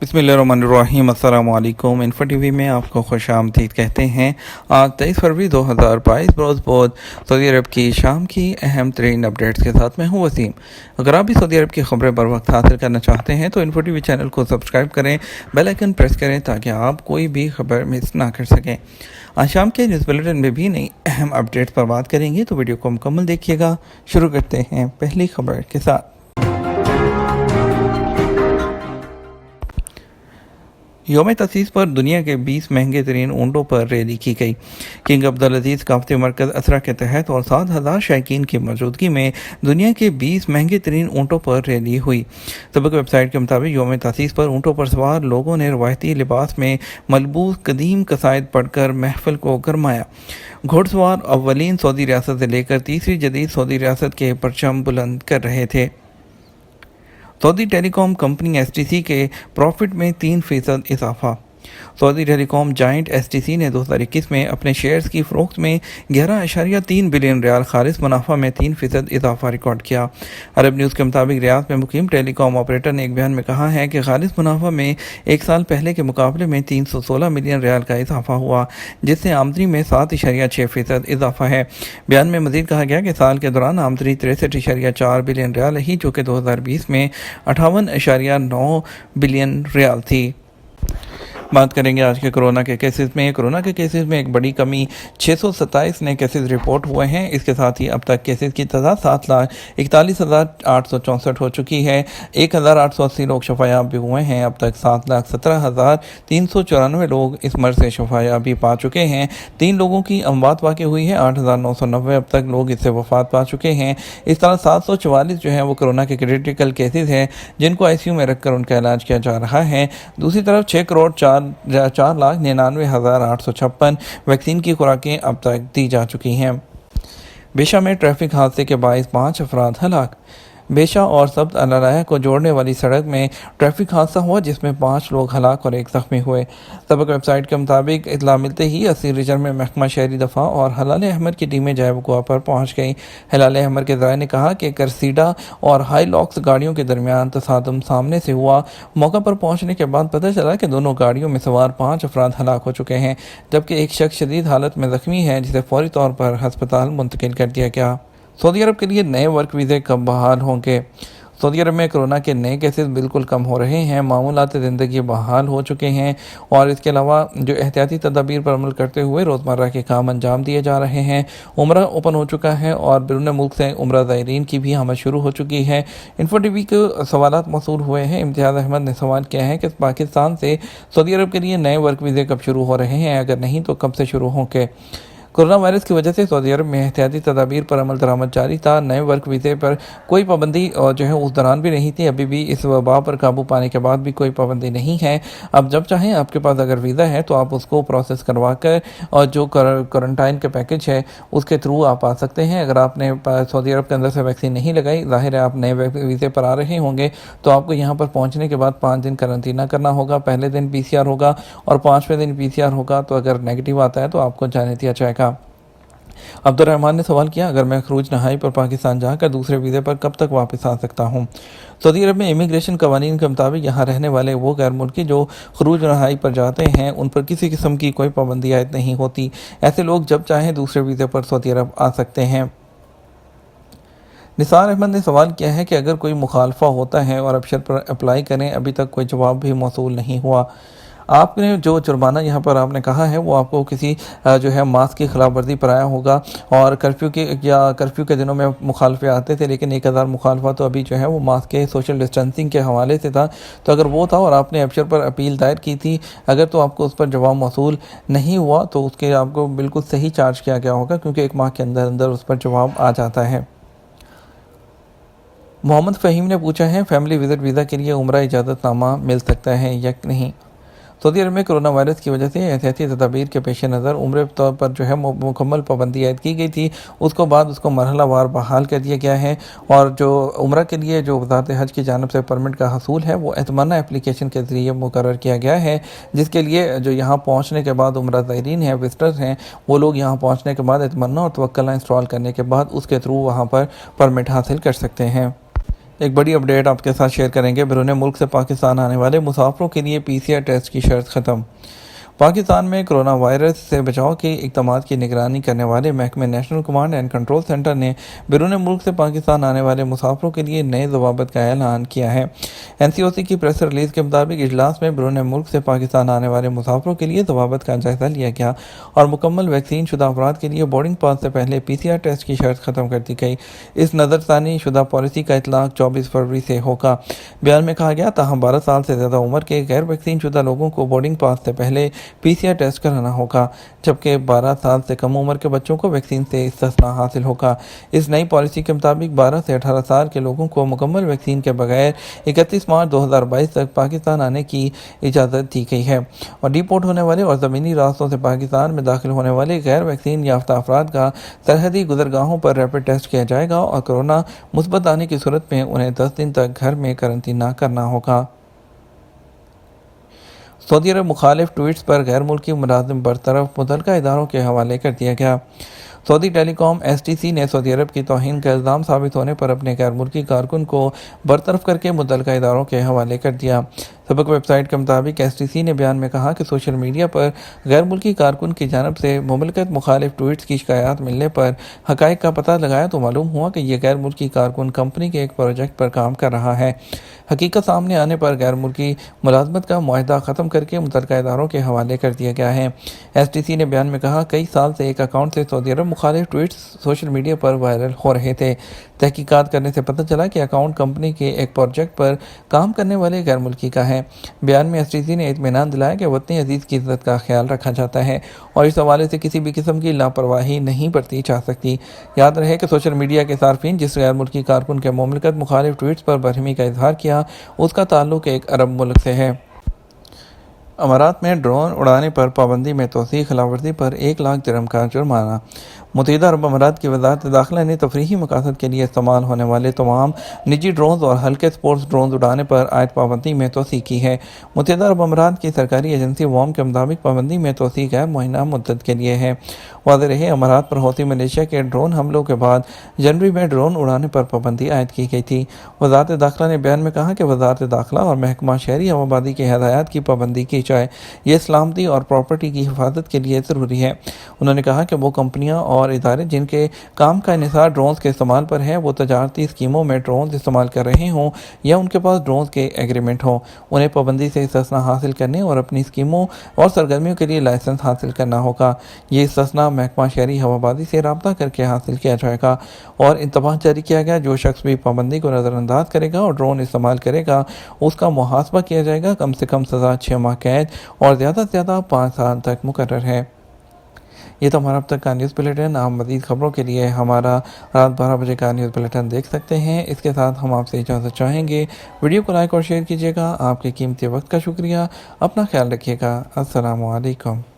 बिस्मिल्लाहिर्रहमानिर्रहीम। अस्सलाम वालेकुम। इन्फो टीवी में आपको खुश आमदीद कहते हैं। आज 23 फरवरी 2022 बरोज़ बहुत सऊदी अरब की शाम की अहम तरीन अपडेट्स के साथ मैं हूँ वसीम। अगर आप भी सऊदी अरब की खबरें बर वक्त हासिल करना चाहते हैं तो इन्फो टीवी चैनल को सब्सक्राइब करें, बेल आइकन प्रेस करें ताकि आप कोई भी खबर मिस ना कर सकें। आज शाम के न्यूज़ बुलेटिन में भी नई अहम अपडेट्स पर बात करेंगे, तो वीडियो को मुकम्मल देखिएगा। शुरू करते हैं पहली खबर के साथ। यौम तसीस पर दुनिया के 20 महंगे तरीन ऊँटों पर रैली की गई। किंग अब्दुल अजीज़ काफ़ती मरकज़ असरा के तहत और 7,000 शायकीन की मौजूदगी में दुनिया के 20 महंगे तरीन ऊँटों पर रैली हुई। सबक वेबसाइट के मुताबिक यौम तसीस पर ऊँटों पर सवार लोगों ने रवायती लिबास में मलबूस कदीम कसायद पढ़कर महफिल को गरमाया। घुड़सवार अव्वलीन सऊदी रियासत से लेकर तीसरी जदीद सऊदी रियासत के परचम बुलंद कर रहे थे। सऊदी टेलीकॉम कंपनी एसटीसी के प्रॉफिट में 3% इजाफा। सऊदी टेलीकॉम जाइंट एसटीसी ने 2021 में अपने शेयर्स की फ़रोख्त में 11.3 बिलियन रियाल खालिस मुनाफा में 3% इजाफा रिकॉर्ड किया। अरब न्यूज़ के मुताबिक रियाद में मुकीम टेलीकॉम ऑपरेटर ने एक बयान में कहा है कि खालिस मुनाफा में एक साल पहले के मुकाबले में 316 मिलियन रियाल का इजाफा हुआ, जिससे आमदनी में 7.6% इजाफा है। बयान में मजीद कहा गया कि साल के दौरान आमदनी 63.4 बिलियन रियाल रही, जो कि 2020 में 58.9 बिलियन रियाल थी। बात करेंगे आज के कोरोना के केसेस में। कोरोना के केसेस में एक बड़ी कमी 627 नए केसेस रिपोर्ट हुए हैं। इसके साथ ही अब तक केसेस की तादाद 7,41,864 हो चुकी है। 1,880 लोग शफायाब भी हुए हैं। अब तक 7,17,394 लोग इस मर्ज से शफायाबी पा चुके हैं। 3 लोगों की अमवात वाक़ई हुई है। 8,990 अब तक लोग इससे वफात पा चुके हैं। इस तरह 744 जो है वो कोरोना के क्रिटिकल केसेस हैं, जिनको ICU में रखकर उनका इलाज किया जा रहा है। दूसरी तरफ 4,99,856 वैक्सीन की खुराकें अब तक दी जा चुकी हैं। बेशा में ट्रैफिक हादसे के बायस 5 अफराद हलाक। बेशा और सब्त अल-अलाया को जोड़ने वाली सड़क में ट्रैफिक हादसा हुआ, जिसमें 5 लोग हलाक और 1 जख्मी हुए। सबक वेबसाइट के मुताबिक इतला मिलते ही असीर रीजन में महकमा शहरी दफा और हलाल अहमद की टीमें जाए वक़ुआ पर पहुँच गई। हलाल अहमद के ज़राए ने कहा कि करसीडा और हाई लॉक्स गाड़ियों के दरमियान तसादम सामने से हुआ। मौका पर पहुँचने के बाद पता चला कि दोनों गाड़ियों में सवार 5 अफराद हलाक हो चुके हैं, जबकि एक शख्स शदीद हालत में ज़ख्मी है, जिसे फौरी तौर पर हस्पताल मुंतकिल कर दिया गया। सऊदी अरब के लिए नए वर्क वीज़े कब बहाल होंगे? सऊदी अरब में कोरोना के नए केसेस बिल्कुल कम हो रहे हैं। मामूलात ज़िंदगी बहाल हो चुके हैं और इसके अलावा जो एहतियाती तदाबीर पर अमल करते हुए रोज़मर्रा के काम अंजाम दिए जा रहे हैं। उम्रा ओपन हो चुका है और बैरून मुल्क से उम्रा ज़ायरीन की भी आमद शुरू हो चुकी है। इन्फो टीवी के सवालात मौसूल हुए हैं। इम्तियाज़ अहमद ने सवाल किया है कि पाकिस्तान से सऊदी अरब के लिए नए वर्क वीज़े कब शुरू हो रहे हैं, अगर नहीं तो कब से शुरू होंगे? कोरोना वायरस की वजह से सऊदी अरब में एहतियाती तदाबीर पर अमल दरामद जारी था। नए वर्क वीज़े पर कोई पाबंदी जो है उस दौरान भी नहीं थी। अभी भी इस वबा पर काबू पाने के बाद भी कोई पाबंदी नहीं है। अब जब चाहें आपके पास अगर वीज़ा है तो आप उसको प्रोसेस करवा कर और जो क्वारंटाइन के पैकेज है उसके थ्रू आप आ सकते हैं। अगर आपने सऊदी अरब के अंदर से वैक्सीन नहीं लगाई, जाहिर है आप नए वीज़े पर आ रहे होंगे, तो आपको यहाँ पर पहुँचने के बाद 5 दिन करंतना करना होगा। पहले दिन PCR होगा और 5वें दिन PCR होगा। तो अगर नेगेटिव आता है तो आपको जाने दिया जाएगा। अब्दुर्रहमान ने सवाल किया, अगर मैं खरूज नहाई पर पाकिस्तान जाकर दूसरे वीज़े पर कब तक वापस आ सकता हूँ? सऊदी अरब में इमिग्रेशन कवानीन के मुताबिक यहाँ रहने वाले वो गैर मुल्की जो खरूज नहाई पर जाते हैं, उन पर किसी किस्म की कोई पाबंदी आयद नहीं होती। ऐसे लोग जब चाहें दूसरे वीज़े पर सऊदी अरब आ सकते हैं। निसार अहमद ने सवाल किया है कि अगर कोई मुखालफा होता है और अबशर पर अप्लाई करें, अभी तक कोई जवाब भी मौसूल नहीं हुआ। आपने जो जुर्माना यहाँ पर आपने कहा है वो आपको किसी जो है मास्क की खिलाफ वर्जी पर आया होगा और कर्फ्यू के दिनों में मुखालफे आते थे, लेकिन 1000 मुखालफा तो अभी जो है वो मास्क के सोशल डिस्टेंसिंग के हवाले से था। तो अगर वो था और आपने अबशर पर अपील दायर की थी, अगर तो आपको उस पर जवाब मौसूल नहीं हुआ तो उसके आपको बिल्कुल सही चार्ज किया गया होगा, क्योंकि 1 माह के अंदर अंदर उस पर जवाब आ जाता है। मोहम्मद फ़हीम ने पूछा है, फैमिली विजिट वीज़ा के लिए उम्रा इजाज़तनामा मिल सकता है या नहीं? सऊदी अरब में कोरोना वायरस की वजह से एहतियाती तदाबीर के पेश नज़र उम्र तौर पर जो है मुकम्मल पाबंदी आयद की गई थी। उसको बाद उसको मरहला वार बहाल कर दिया गया है और जो उम्र के लिए जो वज़ारत हज की जानिब से परमिट का हसूल है वो एतमन्ना एप्लीकेशन के ज़रिए मुकर्रर किया गया है, जिसके लिए जो यहाँ पहुँचने के बाद उम्रा ज़ायरीन हैं, विजिटर्स हैं, वो लोग यहाँ पहुँचने के बाद एतमन्ना और तवक्कल इंस्टॉल करने के बाद उसके थ्रू वहाँ पर परमिट हासिल कर सकते हैं। ایک بڑی اپڈیٹ آپ کے ساتھ شیئر کریں گے۔ بیرون ملک سے پاکستان آنے والے مسافروں کے لیے PCR ٹیسٹ کی شرط ختم۔ پاکستان میں کرونا وائرس سے بچاؤ کے اقدامات کی نگرانی کرنے والے محکمہ national command and control centre نے بیرون ملک سے پاکستان آنے والے مسافروں کے لیے نئے ضوابط کا اعلان کیا ہے۔ NCOC کی پریس ریلیز کے مطابق اجلاس میں بیرون ملک سے پاکستان آنے والے مسافروں کے لیے ضوابط کا جائزہ لیا گیا اور مکمل ویکسین شدہ افراد کے لیے بورڈنگ پاس سے پہلے PCR ٹیسٹ کی شرط ختم کر دی گئی۔ اس نظر ثانی شدہ پالیسی کا اطلاق 24 فروری سے ہوگا۔ بیان میں کہا گیا تاہم 12 سال سے زیادہ عمر کے غیر ویکسین شدہ لوگوں کو بورڈنگ پاس سے پہلے PCR ٹیسٹ کرانا ہوگا، جبکہ 12 سال سے کم عمر کے بچوں کو ویکسین سے استثناء حاصل ہوگا۔ اس نئی پالیسی کے مطابق 12 سے 18 سال کے لوگوں کو مکمل ویکسین کے بغیر 31 مارچ 2022 تک پاکستان آنے کی اجازت دی گئی ہے اور ڈی پورٹ ہونے والے اور زمینی راستوں سے پاکستان میں داخل ہونے والے غیر ویکسین یافتہ افراد کا سرحدی گزرگاہوں پر ریپڈ ٹیسٹ کیا جائے گا اور کورونا مثبت آنے کی صورت میں انہیں 10 دن تک گھر میں قرنطینہ کرنا ہوگا۔ سعودی عرب مخالف ٹویٹس پر غیر ملکی ملازم برطرف، متعلقہ اداروں کے حوالے کر دیا گیا۔ سعودی ٹیلی کام STC نے سعودی عرب کی توہین کا الزام ثابت ہونے پر اپنے غیر ملکی کارکن کو برطرف کر کے متعلقہ اداروں کے حوالے کر دیا۔ سابق ویب سائٹ کے مطابق STC نے بیان میں کہا کہ سوشل میڈیا پر غیر ملکی کارکن کی جانب سے مملکت مخالف ٹویٹس کی شکایات ملنے پر حقائق کا پتہ لگایا تو معلوم ہوا کہ یہ غیر ملکی کارکن کمپنی کے ایک پروجیکٹ پر کام کر رہا ہے۔ حقیقت سامنے آنے پر غیر ملکی ملازمت کا معاہدہ ختم کر کے متعلقہ اداروں کے حوالے کر دیا گیا ہے۔ STC نے بیان میں کہا کئی سال سے ایک اکاؤنٹ سے سعودی عرب مخالف ٹویٹس سوشل میڈیا پر وائرل ہو رہے تھے۔ تحقیقات کرنے سے پتہ چلا کہ اکاؤنٹ کمپنی کے ایک پروجیکٹ پر کام کرنے والے غیر ملکی کا ہے۔ بیان میں STC نے اطمینان دلایا کہ وطن عزیز کی عزت کا خیال رکھا جاتا ہے اور اس حوالے سے کسی بھی قسم کی لاپرواہی نہیں برتی جا سکتی۔ یاد رہے کہ سوشل میڈیا کے صارفین جس غیر ملکی کارکن کے مملکت مخالف ٹویٹس پر برہمی کا اظہار کیا اس کا تعلق ایک عرب ملک سے ہے۔ امارات میں ڈرون اڑانے پر پابندی میں توسیع، خلاف ورزی پر 1 لاکھ درہم کا جرمانہ۔ متحدہ عرب امارات کی وزارت داخلہ نے تفریحی مقاصد کے لیے استعمال ہونے والے تمام نجی ڈرونز اور ہلکے سپورٹس ڈرونز اڑانے پر عائد پابندی میں توسیع کی ہے۔ متحدہ عرب امارات کی سرکاری ایجنسی وام کے مطابق پابندی میں توسیع غیر معینہ مدت کے لیے ہے۔ واضح رہے امارات پر حوثی ملیشیا کے ڈرون حملوں کے بعد جنوری میں ڈرون اڑانے پر پابندی عائد کی گئی تھی۔ وزارت داخلہ نے بیان میں کہا کہ وزارت داخلہ اور محکمہ شہری ہوابادی کی ہدایات کی پابندی کی جائے، یہ سلامتی اور پراپرٹی کی حفاظت کے لیے ضروری ہے۔ انہوں نے کہا کہ وہ کمپنیاں اور ادارے جن کے کام کا انحصار ڈرونز کے استعمال پر ہے وہ تجارتی اسکیموں میں ڈرونز استعمال کر رہے ہوں یا ان کے پاس ڈرونز کے ایگریمنٹ ہوں، انہیں پابندی سے استثناء حاصل کرنے اور اپنی اسکیموں اور سرگرمیوں کے لیے لائسنس حاصل کرنا ہوگا۔ یہ استثناء محکمہ شہری ہوابادی سے رابطہ کر کے حاصل کیا جائے گا اور انتباہ جاری کیا گیا جو شخص بھی پابندی کو نظر انداز کرے گا اور ڈرون استعمال کرے گا اس کا محاسبہ کیا جائے گا۔ کم سے کم سزا 6 ماہ قید اور زیادہ سے زیادہ 5 سال تک مقرر ہے۔ یہ تو ہمارا اب تک کا نیوز بلیٹن۔ آپ مزید خبروں کے لیے ہمارا رات 12 بجے کا نیوز بلیٹن دیکھ سکتے ہیں۔ اس کے ساتھ ہم آپ سے اجازت چاہیں گے، ویڈیو کو لائک اور شیئر کیجیے گا۔ آپ کے قیمتی وقت کا شکریہ، اپنا خیال رکھیے گا۔ السلام علیکم۔